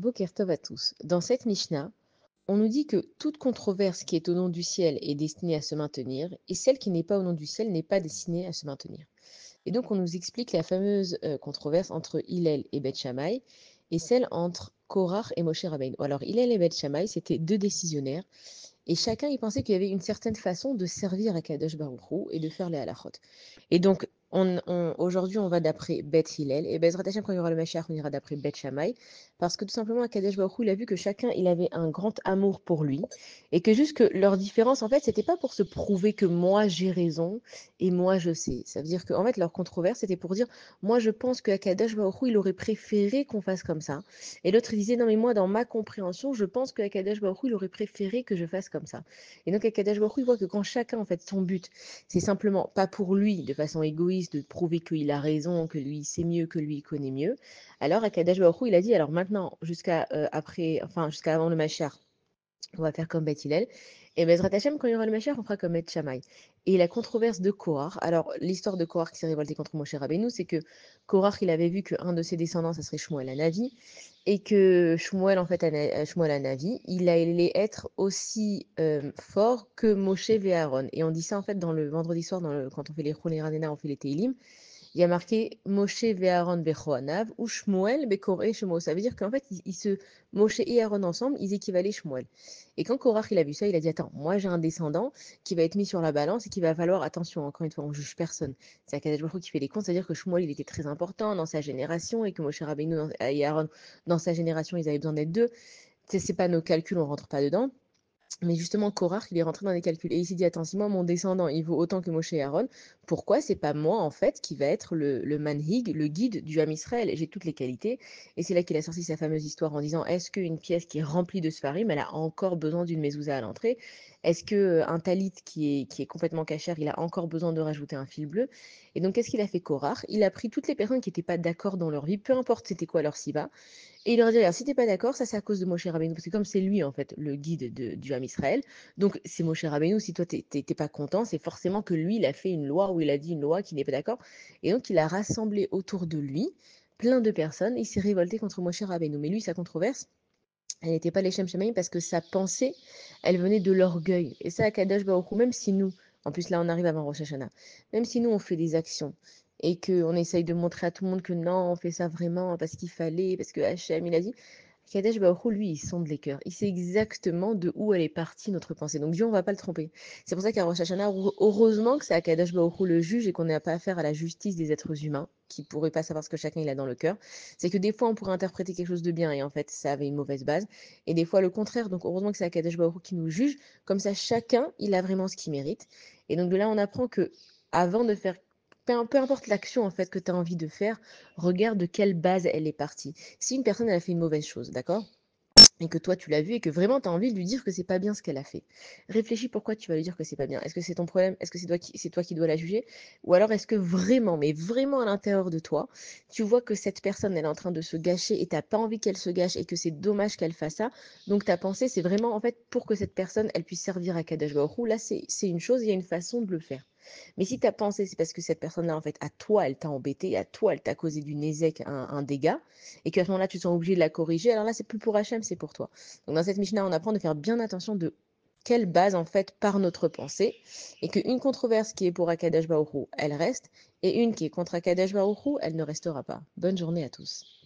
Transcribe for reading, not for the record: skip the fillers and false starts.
Boker Tov à tous. Dans cette Mishnah, on nous dit que toute controverse qui est au nom du ciel est destinée à se maintenir, et celle qui n'est pas au nom du ciel n'est pas destinée à se maintenir. Et donc on nous explique la fameuse controverse entre Hillel et Beth Shammai, et celle entre Korach et Moshe Rabbeinu. Alors Hillel et Beth Shammai, c'était deux décisionnaires, et chacun y pensait qu'il y avait une certaine façon de servir à Kadosh Baruch Hu et de faire les halachot. Et donc, aujourd'hui, on va d'après Beth Hillel, et Bezrat Hashem, quand il y aura le Mashiach, on ira d'après Beth Shammai, parce que tout simplement, Kadosh Baruch Hu, il a vu que chacun, il avait un grand amour pour lui, et que juste que leur différence, en fait, c'était pas pour se prouver que moi j'ai raison et moi je sais. Ça veut dire qu'en fait, leur controverse, c'était pour dire, moi je pense que Kadosh Baruch Hu, il aurait préféré qu'on fasse comme ça, et l'autre, il disait, non, mais moi, dans ma compréhension, je pense que Akadosh Baruch Hu, il aurait préféré que je fasse comme ça. Et donc, Akadosh Baruch Hu, il voit que quand chacun, en fait, son but, c'est simplement pas pour lui, de façon égoïste, de prouver qu'il a raison, que lui, il sait mieux, que lui, il connaît mieux. Alors, Akadosh Baruch Hu, il a dit, alors maintenant, jusqu'à après, enfin, jusqu'à avant le Machar, on va faire comme Beth Hillel. Et Bezrat Hashem, quand il y aura le Mashiach, on fera comme Beth Shammai. Et la controverse de Korach, alors l'histoire de Korach qui s'est révolté contre Moshe Rabbeinu, c'est que Korach, il avait vu qu'un de ses descendants, ça serait Shmuel Hanavi, et que Shmuel, en fait, Shmuel Hanavi, il allait être aussi fort que Moshe et Aaron. Et on dit ça, en fait, dans le vendredi soir, quand on fait les Choules et Ranena, on fait les Teilim, il y a marqué Moshe ve'Aaron bechoanav ou Shmuel bekoré Shemo. Ça veut dire qu'en fait, Moshe et Aaron ensemble, ils équivalaient Shmuel. Et quand Korach il a vu ça, il a dit attends, moi j'ai un descendant qui va être mis sur la balance et qui va falloir attention. Encore une fois, on juge personne. C'est Akadosh Baruch Hu qui fait les comptes, c'est-à-dire que Shmuel il était très important dans sa génération et que Moshe Rabbeinu et Aaron dans sa génération, ils avaient besoin d'être deux. C'est pas nos calculs, on rentre pas dedans. Mais justement, Korach, il est rentré dans les calculs et il s'est dit, attends, si moi, mon descendant, il vaut autant que Moshe et Aaron, pourquoi c'est pas moi, en fait, qui va être le manhig, le guide du Ham Israël? J'ai toutes les qualités. Et c'est là qu'il a sorti sa fameuse histoire en disant, est-ce qu'une pièce qui est remplie de sfarim, elle a encore besoin d'une mezouza à l'entrée? Est-ce que un talit qui est complètement cachère, il a encore besoin de rajouter un fil bleu? Et donc, qu'est-ce qu'il a fait, Korach? Il a pris toutes les personnes qui n'étaient pas d'accord dans leur vie, peu importe c'était quoi leur siba, et il leur dit, regarde, si t'es pas d'accord, ça c'est à cause de Moshe Rabbeinu, parce que comme c'est lui en fait le guide du Ham Israël, donc c'est Moshe Rabbeinu, si toi t'es pas content, c'est forcément que lui il a fait une loi ou il a dit une loi qui n'est pas d'accord, et donc il a rassemblé autour de lui plein de personnes, et il s'est révolté contre Moshe Rabbeinu. Mais lui, sa controverse, elle n'était pas les Shem Shamaim parce que sa pensée, elle venait de l'orgueil. Et ça, à Kadosh Baruch Hu, même si nous, en plus là on arrive avant Rosh Hashanah, même si nous on fait des actions et qu'on essaye de montrer à tout le monde que non, on fait ça vraiment parce qu'il fallait, parce que Hachem il a dit, Kadesh Baruch Hu, lui, il sonde les cœurs. Il sait exactement de où elle est partie notre pensée. Donc Dieu, on va pas le tromper. C'est pour ça qu'à Rosh Hashanah, heureusement que c'est Akadosh Baruch Hu le juge et qu'on n'a pas affaire à la justice des êtres humains, qui pourraient pas savoir ce que chacun il a dans le cœur. C'est que des fois, on pourrait interpréter quelque chose de bien et en fait, ça avait une mauvaise base. Et des fois, le contraire. Donc heureusement que c'est Akadosh Baruch Hu qui nous juge. Comme ça, chacun, il a vraiment ce qu'il mérite. Et donc de là, on apprend que avant de faire peu importe l'action en fait que tu as envie de faire, regarde de quelle base elle est partie. Si une personne elle a fait une mauvaise chose, d'accord? Et que toi tu l'as vu et que vraiment tu as envie de lui dire que c'est pas bien ce qu'elle a fait. Réfléchis pourquoi tu vas lui dire que c'est pas bien. Est-ce que c'est ton problème? Est-ce que c'est toi qui dois la juger? Ou alors est-ce que vraiment, mais vraiment à l'intérieur de toi, tu vois que cette personne elle est en train de se gâcher et t'as pas envie qu'elle se gâche et que c'est dommage qu'elle fasse ça. Donc ta pensée c'est vraiment en fait pour que cette personne elle puisse servir à Kadosh Baruch Hu. Là c'est une chose, il y a une façon de le faire. Mais si ta pensée, c'est parce que cette personne-là, en fait, à toi, elle t'a embêté, à toi, elle t'a causé du nézek, un dégât, et qu'à ce moment-là, tu te sens obligé de la corriger, alors là, c'est plus pour Hachem, c'est pour toi. Donc dans cette Mishnah, on apprend de faire bien attention de quelle base, en fait, par notre pensée, et qu'une controverse qui est pour Akadosh Baruch Hu, elle reste, et une qui est contre Akadosh Baruch Hu, elle ne restera pas. Bonne journée à tous.